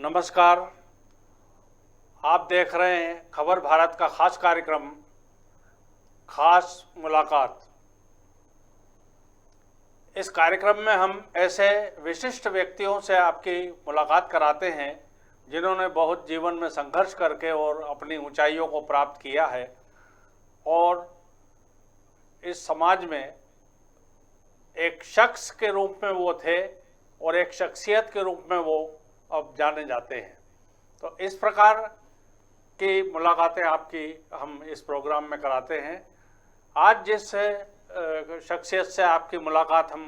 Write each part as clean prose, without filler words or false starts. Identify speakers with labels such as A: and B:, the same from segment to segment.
A: नमस्कार। आप देख रहे हैं खबर भारत का खास कार्यक्रम खास मुलाकात। इस कार्यक्रम में हम ऐसे विशिष्ट व्यक्तियों से आपकी मुलाकात कराते हैं जिन्होंने बहुत जीवन में संघर्ष करके और अपनी ऊंचाइयों को प्राप्त किया है और इस समाज में एक शख्स के रूप में वो थे और एक शख्सियत के रूप में वो अब जाने जाते हैं। तो इस प्रकार की मुलाकातें आपकी हम इस प्रोग्राम में कराते हैं। आज जिस शख्सियत से आपकी मुलाकात हम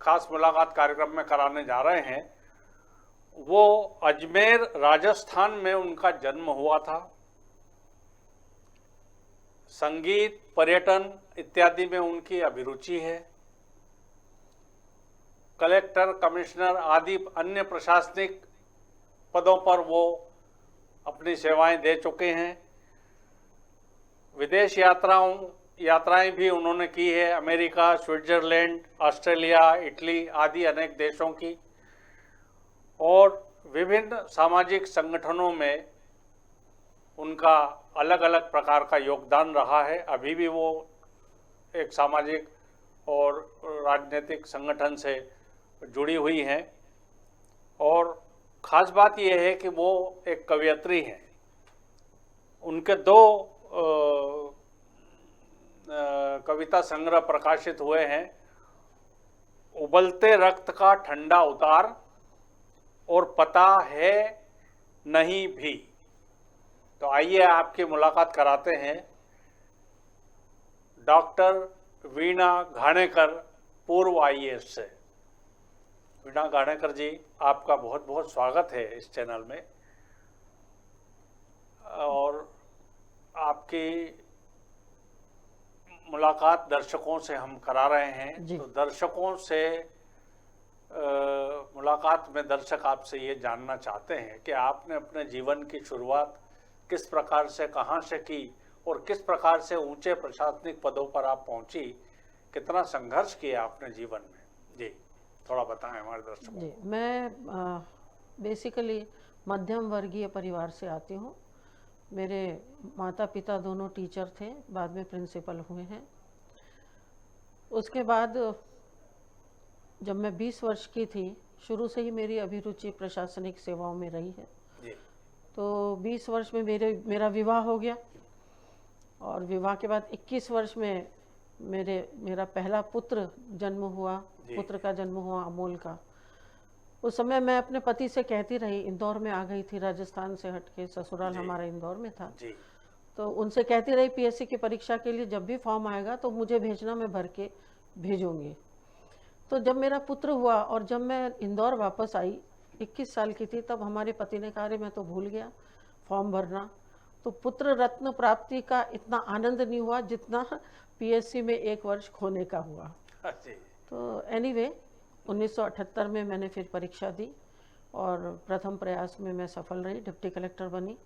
A: खास मुलाकात कार्यक्रम में कराने जा रहे हैं वो अजमेर राजस्थान में उनका जन्म हुआ था। संगीत, पर्यटन इत्यादि में उनकी अभिरुचि है। कलेक्टर, कमिश्नर आदि अन्य प्रशासनिक पदों पर वो अपनी सेवाएं दे चुके हैं। विदेश यात्राएं भी उन्होंने की है, अमेरिका, स्विट्जरलैंड, ऑस्ट्रेलिया, इटली आदि अनेक देशों की, और विभिन्न सामाजिक संगठनों में उनका अलग अलग प्रकार का योगदान रहा है। अभी भी वो एक सामाजिक और राजनीतिक संगठन से जुड़ी हुई हैं। और ख़ास बात यह है कि वो एक कवयित्री हैं। उनके दो कविता संग्रह प्रकाशित हुए हैं, उबलते रक्त का ठंडा उतार और पता है नहीं भी। तो आइए आपकी मुलाकात कराते हैं डॉक्टर वीणा घाणेकर, पूर्व आईएएस से। वीणा घाणेकर जी, आपका बहुत बहुत स्वागत है इस चैनल में। और आपकी मुलाकात दर्शकों से हम करा रहे हैं। तो दर्शकों से मुलाकात में दर्शक आपसे ये जानना चाहते हैं कि आपने अपने जीवन की शुरुआत किस प्रकार से, कहाँ से की और किस प्रकार से ऊंचे प्रशासनिक पदों पर आप पहुंची, कितना संघर्ष किया आपने जीवन में। जी, थोड़ा बताएं हमारे दर्शकों
B: जी। मैं बेसिकली मध्यम वर्गीय परिवार से आती हूँ। मेरे माता पिता दोनों टीचर थे, बाद में प्रिंसिपल हुए हैं। उसके बाद जब मैं 20 वर्ष की थी, शुरू से ही मेरी अभिरुचि प्रशासनिक सेवाओं में रही है। तो 20 वर्ष में मेरा विवाह हो गया और विवाह के बाद 21 वर्ष में मेरा पहला पुत्र जन्म हुआ। पुत्र का जन्म हुआ अमोल का। उस समय मैं अपने पति से कहती रही, इंदौर में आ गई थी, राजस्थान से हटके, ससुराल हमारा इंदौर में था। तो उनसे कहती रही पीएससी की परीक्षा के लिए जब भी फॉर्म आएगा तो मुझे भेजना, मैं भर के भेजूंगी। तो जब मेरा पुत्र हुआ और जब मैं इंदौर वापस आई, 21 साल की थी, तब हमारे पति ने कहा, अरे मैं तो भूल गया फॉर्म भरना। तो पुत्र रत्न प्राप्ति का इतना आनंद नहीं हुआ जितना पीएससी में 1 वर्ष खोने का हुआ। तो एनीवे 1978 में मैंने फिर परीक्षा दी और प्रथम प्रयास में मैं सफल रही, डिप्टी कलेक्टर बनी।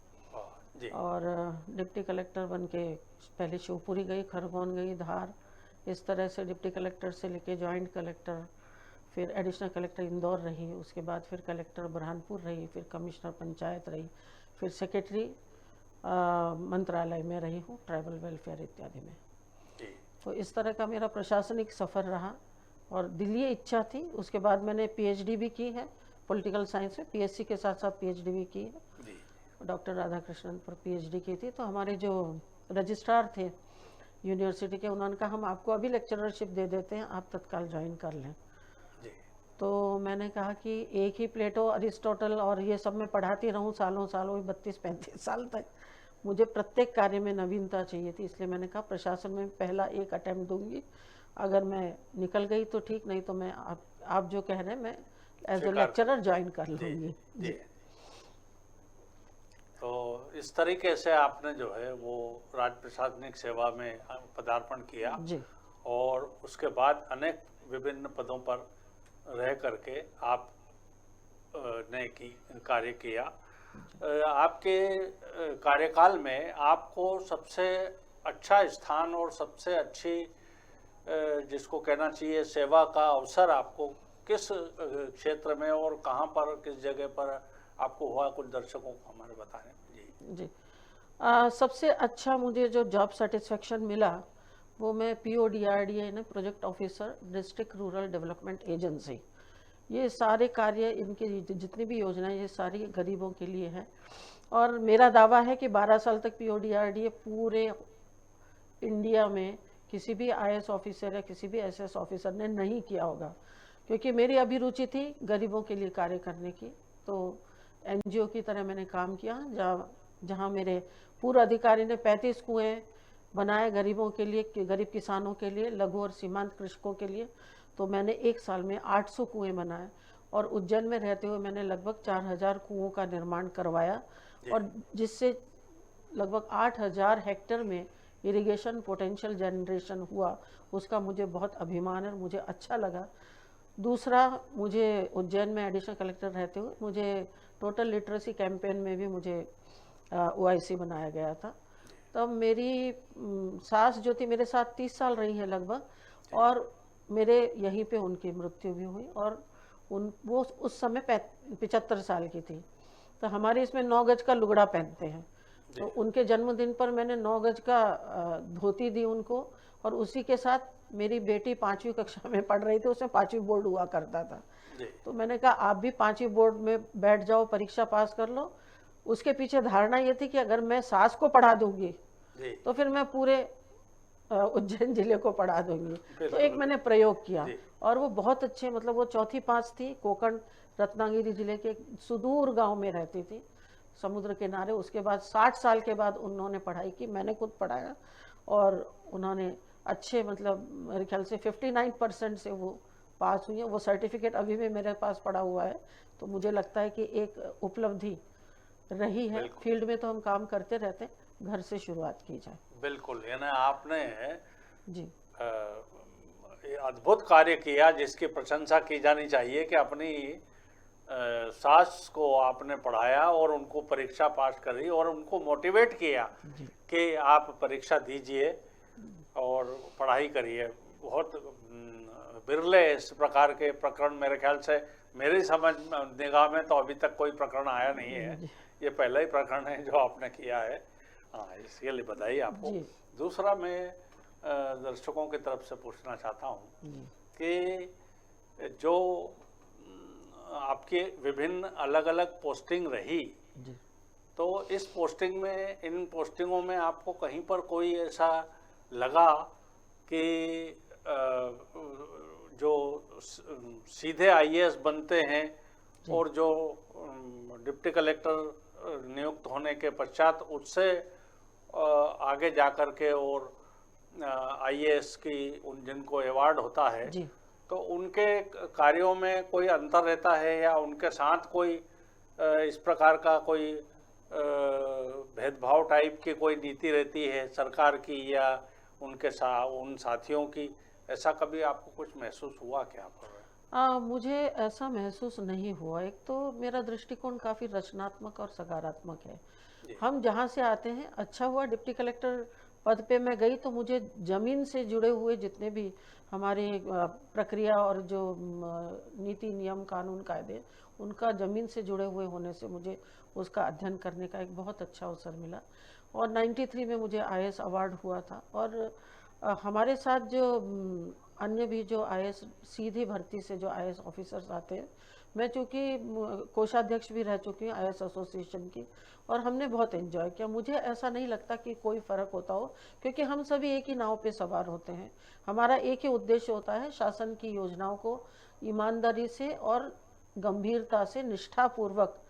B: और डिप्टी कलेक्टर बन के पहले शिवपुरी गई, खरगोन गई, धार, इस तरह से डिप्टी कलेक्टर से लेके जॉइंट कलेक्टर, फिर एडिशनल कलेक्टर इंदौर रही, उसके बाद फिर कलेक्टर बुरहानपुर रही, फिर कमिश्नर पंचायत रही, फिर सेक्रेटरी मंत्रालय में रही हूँ, ट्राइबल वेलफेयर इत्यादि में। तो इस तरह का मेरा प्रशासनिक सफ़र रहा और दिली इच्छा थी। उसके बाद मैंने पीएचडी भी की है पॉलिटिकल साइंस में, पीएससी के साथ साथ पीएचडी भी की है। डॉक्टर राधाकृष्णन पर पीएचडी की थी। तो हमारे जो रजिस्ट्रार थे यूनिवर्सिटी के, उन्होंने कहा हम आपको अभी लेक्चररशिप दे देते हैं, आप तत्काल ज्वाइन कर लें। तो मैंने कहा कि एक ही प्लेटो, अरिस्टोटल और ये सब मैं पढ़ाती रहूं सालों सालों, 32-35 साल तक, मुझे प्रत्येक कार्य में नवीनता चाहिए थी। इसलिए मैंने कहा प्रशासन में पहला एक अटेम्प्ट दूंगी, अगर मैं निकल गई तो ठीक, नहीं तो मैं आप जो कह रहे हैं मैं एज ए लेक्चरर ज्वाइन कर लूँगी। जी।
A: तो इस तरीके से आपने जो है वो राज्य प्रशासनिक सेवा में पदार्पण किया जी। और उसके बाद अनेक विभिन्न पदों पर रह करके आप ने कार्य किया। आपके कार्यकाल में आपको सबसे अच्छा स्थान और सबसे अच्छी जिसको कहना चाहिए सेवा का अवसर आपको किस क्षेत्र में और कहाँ पर, किस जगह पर आपको हुआ, कुछ दर्शकों को हमारे बताएं। जी
B: जी। सबसे अच्छा मुझे जो जॉब सेटिस्फेक्शन मिला वो मैं PODRD है ना, project officer, district rural development agency. ये सारे कार्य, इनकी जितनी भी योजनाएं, ये सारी गरीबों के लिए है। और मेरा दावा है कि 12 साल तक PODRD पूरे इंडिया में किसी भी IAS ऑफिसर या किसी भी SS ऑफिसर ने नहीं किया होगा, क्योंकि मेरी अभिरुचि थी गरीबों के लिए कार्य करने की। तो NGO की तरह मैंने काम किया, जहाँ मेरे पूर्व अधिकारी ने 35 कुएँ बनाए गरीबों के लिए, गरीब किसानों के लिए, लघु और सीमांत कृषकों के लिए। तो मैंने एक साल में 800 कुएँ बनाए, और उज्जैन में रहते हुए मैंने लगभग 4000 कुओं का निर्माण करवाया, और जिससे लगभग 8000 हेक्टेयर में इरिगेशन पोटेंशियल जनरेशन हुआ। उसका मुझे बहुत अभिमान है और मुझे अच्छा लगा। दूसरा, मुझे उज्जैन में एडिशनल कलेक्टर रहते हुए मुझे टोटल लिटरेसी कैंपेन में भी मुझे OIC बनाया गया था। तब मेरी सास जो थी मेरे साथ 30 साल रही है लगभग, और मेरे यहीं पे उनकी मृत्यु भी हुई, और वो उस समय 75 साल की थी। तो हमारे इसमें 9 गज का लुगड़ा पहनते हैं, तो उनके जन्मदिन पर मैंने 9 गज का धोती दी उनको, और उसी के साथ मेरी बेटी 5वीं कक्षा में पढ़ रही थी, उसमें 5वीं बोर्ड हुआ करता था। तो मैंने कहा आप भी 5वीं बोर्ड में बैठ जाओ, परीक्षा पास कर लो। उसके पीछे धारणा ये थी कि अगर मैं सास को पढ़ा दूंगी तो फिर मैं पूरे उज्जैन जिले को पढ़ा दूंगी। तो एक मैंने प्रयोग किया, और वो बहुत अच्छे, मतलब वो चौथी पास थी, कोकण रत्नागिरी जिले के सुदूर गांव में रहती थी, समुद्र किनारे। उसके बाद 60 साल के बाद उन्होंने पढ़ाई की, मैंने खुद पढ़ाया, और उन्होंने अच्छे, मतलब मेरे ख्याल से 59% से वो पास हुई है। वो सर्टिफिकेट अभी भी मेरे पास पड़ा हुआ है। तो मुझे लगता है कि एक उपलब्धि रही है। फील्ड में तो हम काम करते रहते हैं, घर से शुरुआत की जाए।
A: बिल्कुल, यानी आपने
B: जी
A: अद्भुत कार्य किया, जिसकी प्रशंसा की जानी चाहिए कि अपनी सास को आपने पढ़ाया और उनको परीक्षा पास करी, और उनको मोटिवेट किया कि आप परीक्षा दीजिए और पढ़ाई करिए। बहुत बिरले इस प्रकार के प्रकरण, मेरे ख्याल से, मेरी समझ निगाह में तो अभी तक कोई प्रकरण आया नहीं है। ये पहला ही प्रकरण है जो आपने किया है। हाँ, इसके लिए बधाई आपको। दूसरा, मैं दर्शकों की तरफ से पूछना चाहता हूँ कि जो आपके विभिन्न अलग अलग पोस्टिंग रही, तो इस पोस्टिंग में, इन पोस्टिंगों में आपको कहीं पर कोई ऐसा लगा कि जो सीधे IAS बनते हैं और जो डिप्टी कलेक्टर नियुक्त होने के पश्चात उससे आगे जाकर के और IAS की जिनको अवार्ड होता है, तो उनके कार्यों में कोई अंतर रहता है, या उनके साथ कोई इस प्रकार का कोई भेदभाव टाइप की कोई नीति रहती है सरकार की या उनके उन साथियों की? ऐसा कभी आपको कुछ महसूस हुआ क्या पर?
B: मुझे ऐसा महसूस नहीं हुआ। एक तो मेरा दृष्टिकोण काफ़ी रचनात्मक और सकारात्मक है। हम जहाँ से आते हैं, अच्छा हुआ डिप्टी कलेक्टर पद पे मैं गई, तो मुझे ज़मीन से जुड़े हुए जितने भी हमारे प्रक्रिया और जो नीति नियम कानून कायदे, उनका ज़मीन से जुड़े हुए होने से मुझे उसका अध्ययन करने का एक बहुत अच्छा अवसर मिला। और 93 में मुझे IAS अवार्ड हुआ था। और हमारे साथ जो अन्य भी जो IAS सीधी भर्ती से जो IAS ऑफिसर्स आते हैं, मैं चूँकि कोषाध्यक्ष भी रह चुकी हूँ IAS एसोसिएशन की, और हमने बहुत एंजॉय किया। मुझे ऐसा नहीं लगता कि कोई फ़र्क होता हो, क्योंकि हम सभी एक ही नाव पे सवार होते हैं। हमारा एक ही उद्देश्य होता है, शासन की योजनाओं को ईमानदारी से और गंभीरता से, निष्ठापूर्वक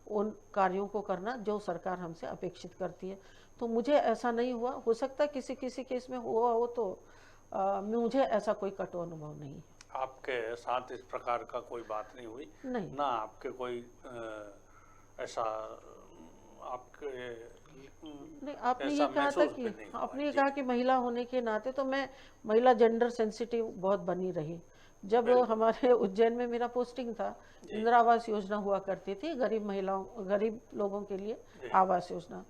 B: उन कार्यों को करना जो सरकार हमसे अपेक्षित करती है। तो मुझे ऐसा नहीं हुआ। हो सकता है किसी किसी केस में हुआ हो, तो मुझे ऐसा कोई कटु अनुभव नहीं है।
A: आपके साथ इस प्रकार का कोई बात नहीं हुई?
B: नहीं,
A: ना आपके कोई ऐसा आपके
B: नहीं। आपने ये कहा था कि आपने ये कहा कि महिला होने के नाते, तो मैं महिला जेंडर सेंसिटिव बहुत बनी रही। जब हमारे उज्जैन में मेरा पोस्टिंग था, इंदिरा आवास योजना हुआ करती थी, गरीब महिलाओं, गरीब लोगों के लिए आवास योजना।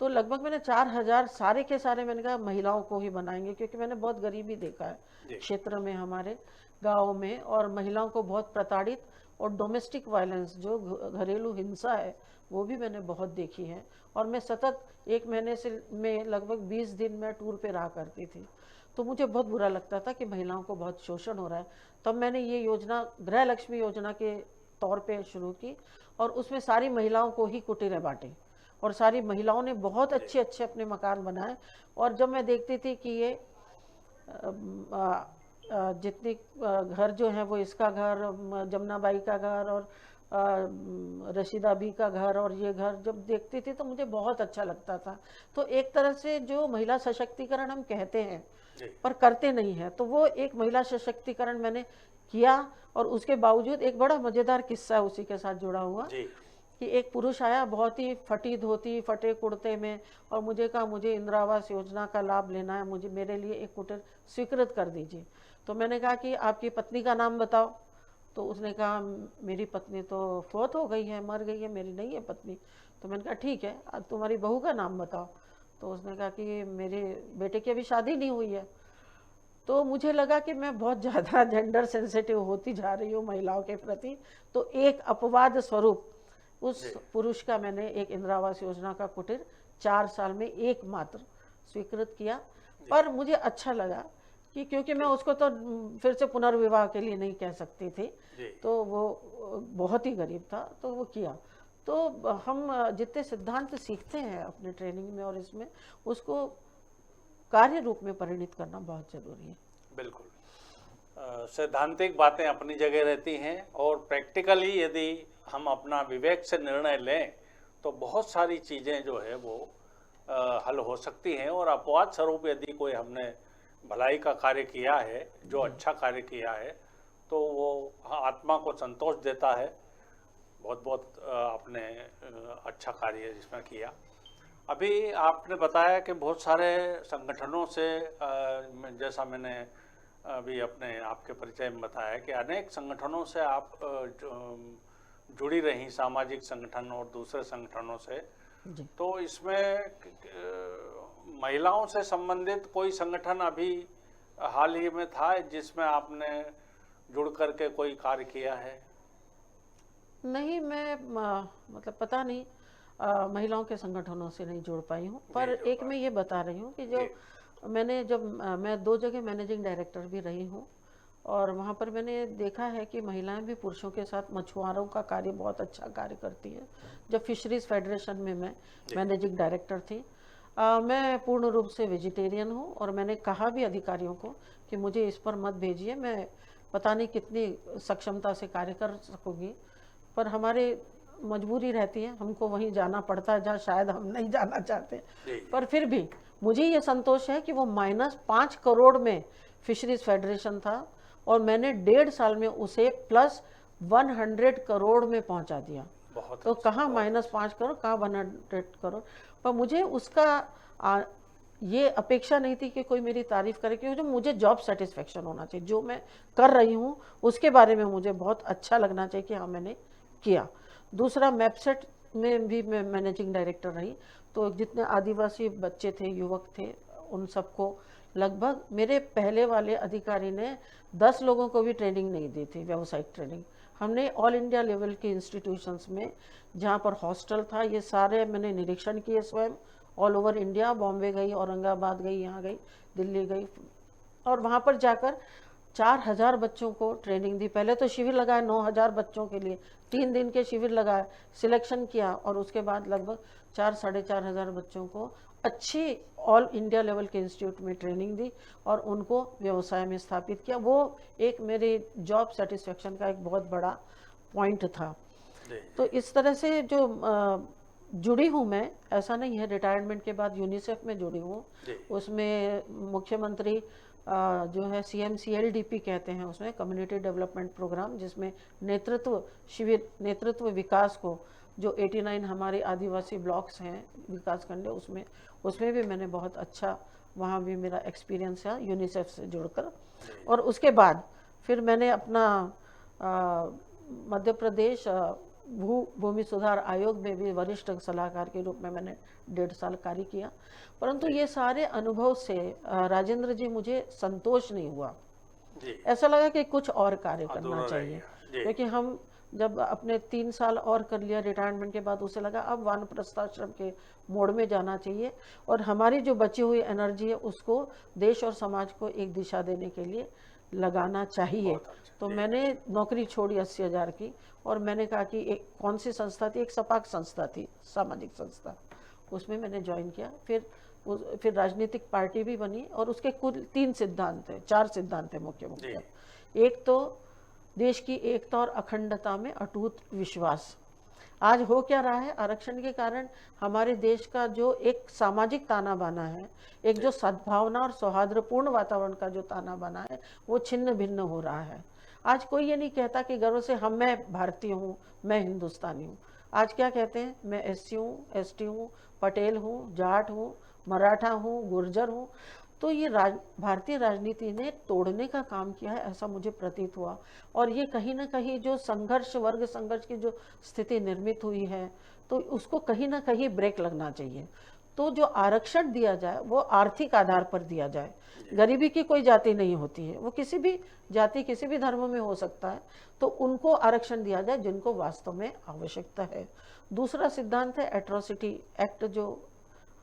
B: तो लगभग मैंने 4000 सारे के सारे, मैंने कहा महिलाओं को ही बनाएंगे, क्योंकि मैंने बहुत गरीबी देखा है क्षेत्र में, हमारे गाँव में, और महिलाओं को बहुत प्रताड़ित और डोमेस्टिक वायलेंस जो घरेलू हिंसा है वो भी मैंने बहुत देखी है। और मैं सतत 1 महीने से में लगभग 20 दिन मैं टूर पे रहा करती थी, तो मुझे बहुत बुरा लगता था कि महिलाओं को बहुत शोषण हो रहा है। तब मैंने ये योजना गृह लक्ष्मी योजना के तौर पे शुरू की और उसमें सारी महिलाओं को ही कुटीरें बांटी और सारी महिलाओं ने बहुत अच्छे अच्छे अपने मकान बनाए। और जब मैं देखती थी कि ये जितनी घर जो है वो इसका घर, जमुनाबाई का घर और रशीदा बी का घर और ये घर जब देखती थी तो मुझे बहुत अच्छा लगता था। तो एक तरह से जो महिला सशक्तिकरण हम कहते हैं पर करते नहीं है, तो वो एक महिला सशक्तिकरण मैंने किया। और उसके बावजूद एक बड़ा मज़ेदार किस्सा उसी के साथ जुड़ा हुआ कि एक पुरुष आया बहुत ही फटी धोती फटे कुर्ते में और मुझे कहा मुझे इंदिरा आवास योजना का लाभ लेना है, मुझे मेरे लिए एक कुटीर स्वीकृत कर दीजिए। तो मैंने कहा कि आपकी पत्नी का नाम बताओ। तो उसने कहा मेरी पत्नी तो फौत हो गई है, मर गई है, मेरी नहीं है पत्नी। तो मैंने कहा ठीक है, अब तुम्हारी बहू का नाम बताओ। तो उसने कहा कि मेरे बेटे की अभी शादी नहीं हुई है। तो मुझे लगा कि मैं बहुत ज़्यादा जेंडर सेंसिटिव होती जा रही हूँ महिलाओं के प्रति। तो एक अपवाद स्वरूप उस पुरुष का मैंने एक इंदिरा आवास योजना का कुटीर 4 साल में एकमात्र स्वीकृत किया। पर मुझे अच्छा लगा कि क्योंकि मैं उसको तो फिर से पुनर्विवाह के लिए नहीं कह सकती थी, तो वो बहुत ही गरीब था, तो वो किया। तो हम जितने सिद्धांत सीखते हैं अपने ट्रेनिंग में और इसमें, उसको कार्य रूप में परिणित करना बहुत जरूरी है।
A: बिल्कुल, सैद्धांतिक बातें अपनी जगह रहती हैं और प्रैक्टिकली यदि हम अपना विवेक से निर्णय लें तो बहुत सारी चीज़ें जो है वो हल हो सकती हैं। और अपवाद स्वरूप यदि कोई हमने भलाई का कार्य किया है, जो अच्छा कार्य किया है, तो वो आत्मा को संतोष देता है। बहुत बहुत आपने अच्छा कार्य जिसमें किया। अभी आपने बताया कि बहुत सारे संगठनों से जैसा मैंने अभी अपने आपके परिचय में बताया कि अनेक संगठनों से आप जुड़ी रही, सामाजिक संगठन और दूसरे संगठनों से। तो इसमें महिलाओं से संबंधित कोई संगठन अभी हाल ही में था जिसमें आपने जुड़ करके कोई कार्य किया है?
B: नहीं, मैं मतलब पता नहीं, महिलाओं के संगठनों से नहीं जुड़ पाई हूँ। पर एक मैं ये बता रही हूँ कि जो मैंने मैं 2 जगह मैनेजिंग डायरेक्टर भी रही हूँ और वहाँ पर मैंने देखा है कि महिलाएं भी पुरुषों के साथ मछुआरों का कार्य बहुत अच्छा कार्य करती है। जब फिशरीज फेडरेशन में मैं मैनेजिंग डायरेक्टर थी, मैं पूर्ण रूप से वेजिटेरियन हूँ और मैंने कहा भी अधिकारियों को कि मुझे इस पर मत भेजिए, मैं पता नहीं कितनी सक्षमता से कार्य कर सकूँगी, पर हमारे मजबूरी रहती है, हमको वहीं जाना पड़ता है जहाँ शायद हम नहीं जाना चाहते। पर फिर भी मुझे ये संतोष है कि वो -5 करोड़ में फिशरीज फेडरेशन था और मैंने 1.5 साल में उसे +100 करोड़ में पहुंचा दिया। तो कहाँ -5 करोड़, कहाँ 100 करोड़। पर मुझे उसका ये अपेक्षा नहीं थी कि कोई मेरी तारीफ करे, क्योंकि जो मुझे जॉब सेटिस्फेक्शन होना चाहिए, जो मैं कर रही हूँ उसके बारे में मुझे बहुत अच्छा लगना चाहिए कि हाँ मैंने किया। दूसरा, मैपसेट में भी मैं मैनेजिंग डायरेक्टर रही, तो जितने आदिवासी बच्चे थे, युवक थे, उन सबको लगभग मेरे पहले वाले अधिकारी ने 10 लोगों को भी ट्रेनिंग नहीं दी थी, व्यावसायिक ट्रेनिंग। हमने ऑल इंडिया लेवल के इंस्टीट्यूशंस में, जहाँ पर हॉस्टल था, ये सारे मैंने निरीक्षण किए स्वयं, ऑल ओवर इंडिया, बॉम्बे गई, औरंगाबाद गई, यहाँ गई, दिल्ली गई, और वहाँ पर जाकर 4000 बच्चों को ट्रेनिंग दी। पहले तो शिविर लगाए 9000 बच्चों के लिए, 3 दिन के शिविर लगाए, सिलेक्शन किया और उसके बाद लगभग 4-4.5 बच्चों को अच्छी ऑल इंडिया लेवल के इंस्टीट्यूट में ट्रेनिंग दी और उनको व्यवसाय में स्थापित किया। वो एक मेरे जॉब सेटिस्फेक्शन का एक बहुत बड़ा पॉइंट था। तो इस तरह से जो जुड़ी हूँ मैं, ऐसा नहीं है, रिटायरमेंट के बाद यूनिसेफ में जुड़ी हूँ। उसमें मुख्यमंत्री जो है CMCLDP कहते हैं, उसमें कम्युनिटी डेवलपमेंट प्रोग्राम, जिसमें नेतृत्व शिविर, नेतृत्व विकास को, जो 89 हमारे आदिवासी ब्लॉक्स हैं विकास खंड, उसमें भी मैंने बहुत अच्छा, वहाँ भी मेरा एक्सपीरियंस है यूनिसेफ से जुड़कर। और उसके बाद फिर मैंने अपना मध्य प्रदेश भूमि सुधार आयोग में भी वरिष्ठ सलाहकार के रूप में मैंने 1.5 साल कार्य किया। परंतु ये सारे अनुभव से राजेंद्र जी मुझे संतोष नहीं हुआ। ऐसा लगा कि कुछ और कार्य करना चाहिए, क्योंकि हम जब अपने 3 साल और कर लिया रिटायरमेंट के बाद, उसे लगा अब वानप्रस्थाश्रम के मोड़ में जाना चाहिए और हमारी जो बची हुई एनर्जी है उसको देश और समाज को एक दिशा देने के लिए लगाना चाहिए। तो मैंने नौकरी छोड़ी 80,000 की और मैंने कहा कि एक कौन सी संस्था थी, एक सपाक संस्था थी, सामाजिक संस्था, उसमें मैंने ज्वाइन किया। फिर राजनीतिक पार्टी भी बनी और उसके कुल 3 सिद्धांत थे, 4 सिद्धांत थे मुख्य मुख्य। एक तो देश की एकता और अखंडता में अटूट विश्वास। आज हो क्या रहा है, आरक्षण के कारण हमारे देश का जो एक सामाजिक ताना बाना है, एक जो सद्भावना और सौहार्दपूर्ण वातावरण का जो ताना बाना है, वो छिन्न भिन्न हो रहा है। आज कोई ये नहीं कहता कि गर्व से मैं भारतीय हूँ, मैं हिंदुस्तानी हूँ। आज क्या कहते हैं, मैं एससी हूँ, एसटी हूँ, पटेल हूँ, जाट हूँ, मराठा हूँ, गुर्जर हूँ। तो ये भारतीय राजनीति ने तोड़ने का काम किया है, ऐसा मुझे प्रतीत हुआ। और ये कहीं ना कहीं जो संघर्ष, वर्ग संघर्ष की जो स्थिति निर्मित हुई है, तो उसको कहीं ना कहीं ब्रेक लगना चाहिए। तो जो आरक्षण दिया जाए वो आर्थिक आधार पर दिया जाए। गरीबी की कोई जाति नहीं होती है, वो किसी भी जाति, किसी भी धर्म में हो सकता है। तो उनको आरक्षण दिया जाए जिनको वास्तव में आवश्यकता है। दूसरा सिद्धांत है एट्रोसिटी एक्ट, जो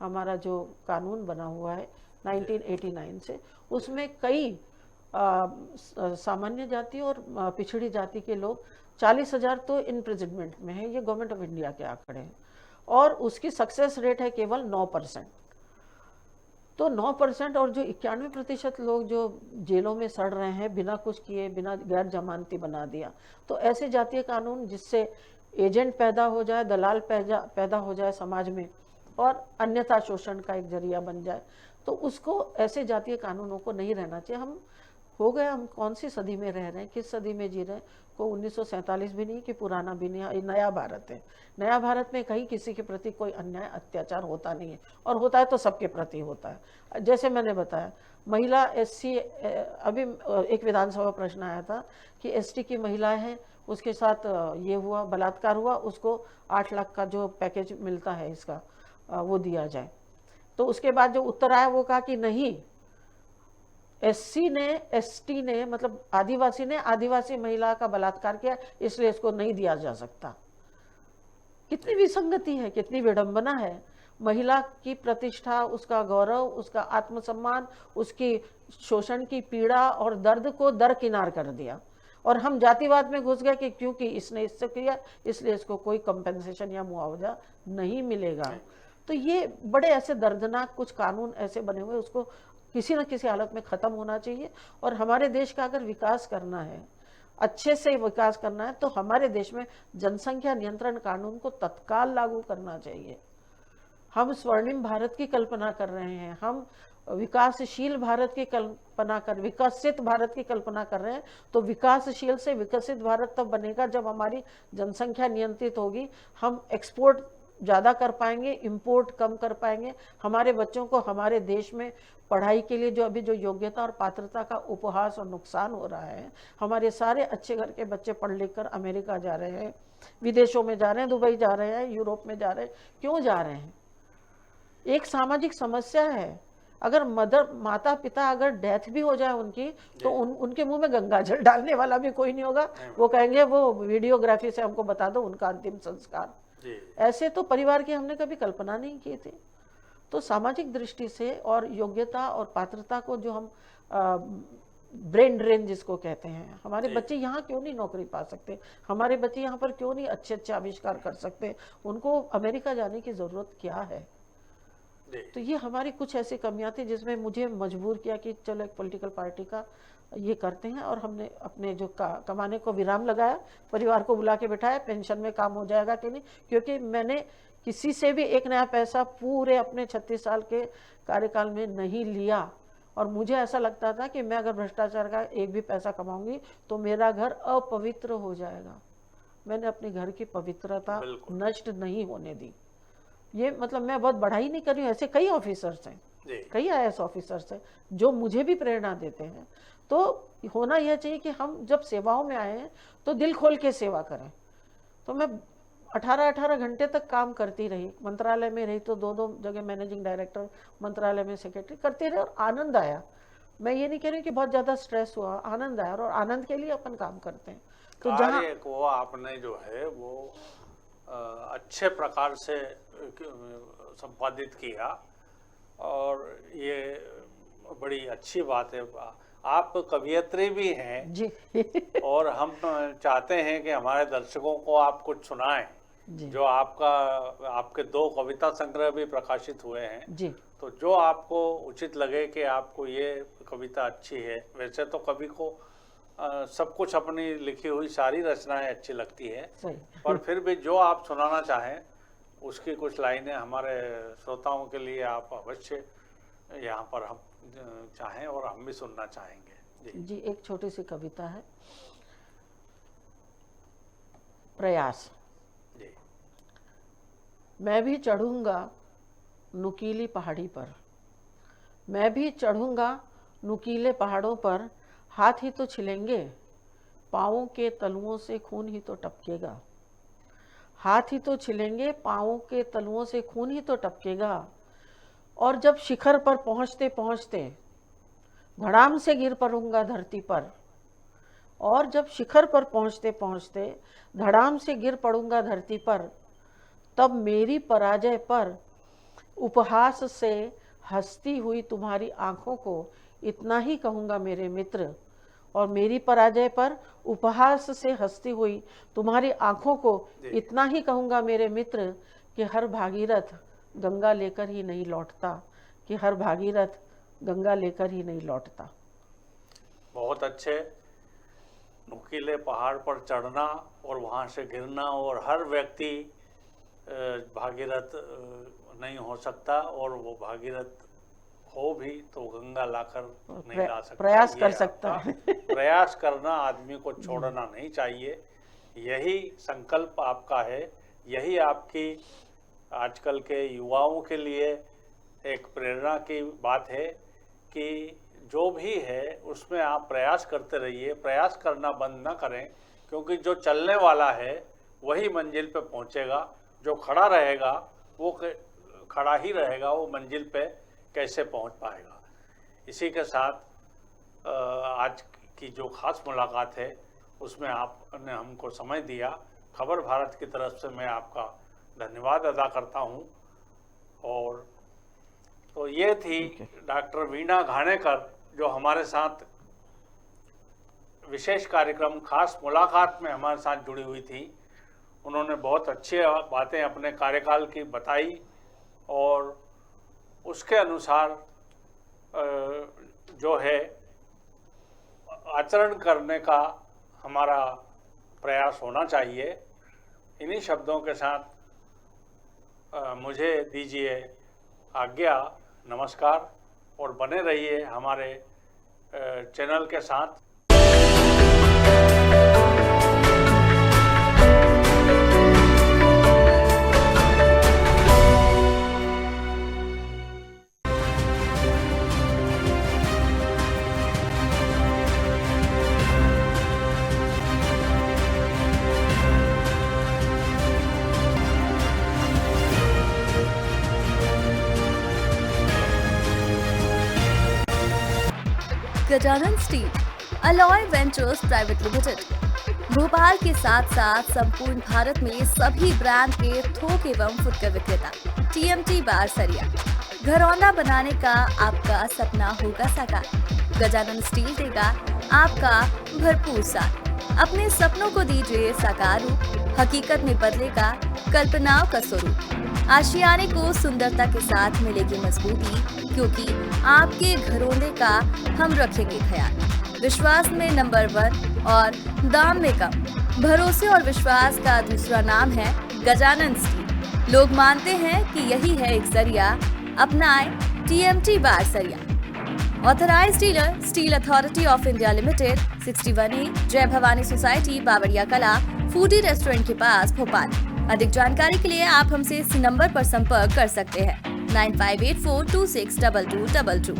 B: हमारा जो कानून बना हुआ है 1989 से, उसमें कई सामान्य जाति और पिछड़ी जाति के लोग 40,000 तो इम्प्रिजनमेंट में है, ये गवर्नमेंट ऑफ इंडिया के आंकड़े हैं, और उसकी सक्सेस रेट है केवल 9%। तो 9% और जो 91% लोग जो जेलों में सड़ रहे हैं बिना कुछ किए, बिना गैर जमानती बना दिया। तो ऐसे जातीय कानून जिससे एजेंट पैदा हो जाए, दलाल पैदा हो जाए समाज में और अन्यथा शोषण का एक जरिया बन जाए, तो उसको, ऐसे जातीय कानूनों को नहीं रहना चाहिए। हम हो गए, हम कौन सी सदी में रह रहे हैं, किस सदी में जी रहे हैं। को 1947 भी नहीं कि पुराना भी नहीं, ये नया भारत है। नया भारत में कहीं किसी के प्रति कोई अन्याय अत्याचार होता नहीं है, और होता है तो सबके प्रति होता है। जैसे मैंने बताया, महिला एससी, अभी एक विधानसभा प्रश्न आया था कि एसटी की महिलाएं हैं, उसके साथ ये हुआ, बलात्कार हुआ, उसको 8 लाख का जो पैकेज मिलता है इसका, वो दिया जाए। तो उसके बाद जो उत्तर आया वो कहा कि नहीं, एससी ने, एसटी ने, मतलब आदिवासी ने आदिवासी महिला का बलात्कार किया, इसलिए इसको नहीं दिया जा सकता। कितनी विसंगति है, कितनी विडंबना है। महिला की प्रतिष्ठा, उसका गौरव, उसका आत्मसम्मान, उसकी शोषण की पीड़ा और दर्द को दरकिनार कर दिया। और हम जातिवाद में घुस गए कि क्योंकि इसने इससे किया इसलिए इसको कोई कंपेंसेशन या मुआवजा नहीं मिलेगा। तो ये बड़े ऐसे दर्दनाक कुछ कानून ऐसे बने हुए, उसको किसी न किसी हालत में ख़त्म होना चाहिए। और हमारे देश का अगर विकास करना है, अच्छे से विकास करना है, तो हमारे देश में जनसंख्या नियंत्रण कानून को तत्काल लागू करना चाहिए। हम स्वर्णिम भारत की कल्पना कर रहे हैं, हम विकासशील भारत की कल्पना कर, विकसित भारत की कल्पना कर रहे हैं। तो विकासशील से विकसित भारत तब बनेगा जब हमारी जनसंख्या नियंत्रित होगी, हम एक्सपोर्ट ज़्यादा कर पाएंगे, इंपोर्ट कम कर पाएंगे। हमारे बच्चों को हमारे देश में पढ़ाई के लिए जो अभी जो योग्यता और पात्रता का उपहास और नुकसान हो रहा है, हमारे सारे अच्छे घर के बच्चे पढ़ लिख कर अमेरिका जा रहे हैं, विदेशों में जा रहे हैं, दुबई जा रहे हैं, यूरोप में जा रहे हैं। क्यों जा रहे हैं? एक सामाजिक समस्या है। अगर माता पिता अगर डेथ भी हो जाए उनकी, तो उनके मुंह में गंगा जल डालने वाला भी कोई नहीं होगा। वो कहेंगे वो वीडियोग्राफी से हमको बता दो उनका अंतिम संस्कार। ऐसे तो परिवार की हमने कभी कल्पना नहीं की थी। तो सामाजिक दृष्टि से और योग्यता और पात्रता को जो हम ब्रेन ड्रेन जिसको कहते हैं, हमारे बच्चे यहाँ क्यों नहीं नौकरी पा सकते, हमारे बच्चे यहाँ पर क्यों नहीं अच्छे अच्छे आविष्कार कर सकते, उनको अमेरिका जाने की ज़रूरत क्या है। तो ये हमारी कुछ ऐसी कमियां थी जिसमें मुझे मजबूर किया कि चलो एक पॉलिटिकल पार्टी का ये करते हैं। और हमने अपने जो कमाने को विराम लगाया, परिवार को बुला के बिठाया, पेंशन में काम हो जाएगा कि नहीं, क्योंकि मैंने किसी से भी एक नया पैसा पूरे अपने 36 साल के कार्यकाल में नहीं लिया। और मुझे ऐसा लगता था कि मैं अगर भ्रष्टाचार का एक भी पैसा कमाऊंगी तो मेरा घर अपवित्र हो जाएगा। मैंने अपने घर की पवित्रता नष्ट नहीं होने दी। ये मतलब मैं बहुत बढ़ाई नहीं कर रही हूँ, ऐसे कई ऑफिसर्स हैं, कई IAS ऑफिसर्स हैं जो मुझे भी प्रेरणा देते हैं। तो होना यह चाहिए कि हम जब सेवाओं में आए हैं तो दिल खोल के सेवा करें। तो मैं 18 घंटे तक काम करती रही, मंत्रालय में रही तो 2 जगह मैनेजिंग डायरेक्टर, मंत्रालय में सेक्रेटरी करती रही, और आनंद आया। मैं ये नहीं कह रही कि बहुत ज़्यादा स्ट्रेस हुआ, आनंद आया, और आनंद के लिए अपन काम करते हैं। तो जहाँ
A: कार्य को आपने जो है वो अच्छे प्रकार से संपादित किया और ये बड़ी अच्छी बात है। आप कवियत्री भी हैं
B: जी
A: और हम चाहते हैं कि हमारे दर्शकों को आप कुछ सुनाएं।
B: जी
A: जो आपके 2 कविता संग्रह भी प्रकाशित हुए हैं,
B: जी
A: तो जो आपको उचित लगे कि आपको ये कविता अच्छी है। वैसे तो कवि को सब कुछ अपनी लिखी हुई सारी रचनाएं अच्छी लगती है,
B: सही
A: पर फिर भी जो आप सुनाना चाहें उसकी कुछ लाइनें हमारे श्रोताओं के लिए आप अवश्य यहाँ पर हम चाहें और हम भी सुनना चाहेंगे।
B: जी एक छोटी सी कविता है। प्रयास।
A: जी।
B: मैं भी चढ़ूंगा नुकीली पहाड़ी पर, मैं भी चढ़ूंगा नुकीले पहाड़ों पर, हाथ ही तो छिलेंगे, पाँवों के तलुओं से खून ही तो टपकेगा। हाथ ही तो छिलेंगे, पाँवों के तलुओं से खून ही तो टपकेगा। और जब शिखर पर पहुँचते पहुँचते धड़ाम से गिर पड़ूंगा धरती पर, और जब शिखर पर पहुँचते पहुँचते धड़ाम से गिर पड़ूंगा धरती पर, तब मेरी पराजय पर उपहास से हंसती हुई तुम्हारी आँखों को इतना ही कहूँगा मेरे मित्र। और मेरी पराजय पर उपहास से हंसती हुई तुम्हारी आँखों को इतना ही कहूँगा मेरे मित्र कि हर भागीरथ गंगा लेकर ही नहीं लौटता, कि हर भागीरथ गंगा लेकर ही नहीं लौटता।
A: बहुत अच्छे। नुकीले पहाड़ पर चढ़ना और वहाँ से गिरना, और हर व्यक्ति भागीरथ नहीं हो सकता, और वो भागीरथ हो भी तो गंगा लाकर नहीं ला सकता।
B: प्रयास कर सकता है।
A: प्रयास करना आदमी को छोड़ना नहीं चाहिए। यही संकल्प आपका है, यही आपकी आजकल के युवाओं के लिए एक प्रेरणा की बात है कि जो भी है उसमें आप प्रयास करते रहिए, प्रयास करना बंद ना करें, क्योंकि जो चलने वाला है वही मंजिल पे पहुंचेगा। जो खड़ा रहेगा वो खड़ा ही रहेगा, वो मंजिल पे कैसे पहुंच पाएगा। इसी के साथ आज की जो खास मुलाकात है उसमें आपने हमको समय दिया। खबर भारत की तरफ से मैं आपका धन्यवाद अदा करता हूं। और तो ये थी डॉक्टर वीणा घाणेकर जो हमारे साथ विशेष कार्यक्रम खास मुलाकात में हमारे साथ जुड़ी हुई थी। उन्होंने बहुत अच्छी बातें अपने कार्यकाल की बताई और उसके अनुसार जो है आचरण करने का हमारा प्रयास होना चाहिए। इन्हीं शब्दों के साथ मुझे दीजिए आज्ञा। नमस्कार और बने रहिए हमारे चैनल के साथ।
C: Gajanan steel alloy ventures private limited Bhopal के साथ साथ संपूर्ण भारत में सभी ब्रांड के थोक एवं फुटकर विक्रेता। टीएमटी बार सरिया घरौंदा बनाने का आपका सपना होगा साकार। गजानन स्टील देगा आपका भरपूर साथ। अपने सपनों को दीजिए साकार रूप, हकीकत में बदलेगा कल्पनाओं का स्वरूप। आशियाने को सुंदरता के साथ मिलेगी मजबूती, क्योंकि आपके घरौंदे का हम रखेंगे ख्याल। विश्वास में नंबर 1 और दाम में कम। भरोसे और विश्वास का दूसरा नाम है गजानन स्टील। लोग मानते हैं कि यही है एक जरिया। अपनाएं टीएमटी बार सरिया। Authorised dealer steel authority of India limited, 61A जय भवानी सोसाइटी, बावरिया कला, फूडी रेस्टोरेंट के पास, भोपाल। अधिक जानकारी के लिए आप हमसे इस नंबर पर संपर्क कर सकते हैं 9584262222।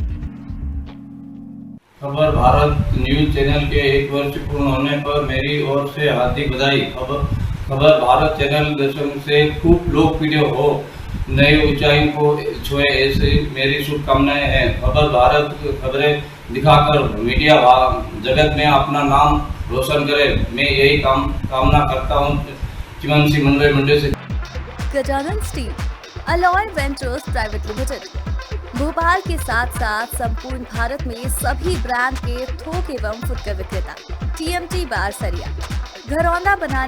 D: खबर भारत न्यूज चैनल के 1 वर्ष पूर्ण होने पर मेरी ओर से हार्दिक बधाई। खबर भारत चैनल दर्शकों से खूब लोकप्रिय हो, नई ऊंचाई को छुए, ऐसी मेरी शुभकामनाएं हैं। खबर भारत खबरें दिखाकर मीडिया जगत में अपना नाम रोशन करे। मैं यही कामना करता हूँ चिमन सिंह मनवे मंडी से।
C: Gajanan steel alloy ventures private limited Bhopal के साथ साथ संपूर्ण भारत में सभी ब्रांड के थोक एवं फुटकर विक्रेता। TMT बार सरिया घरौंदा बनाने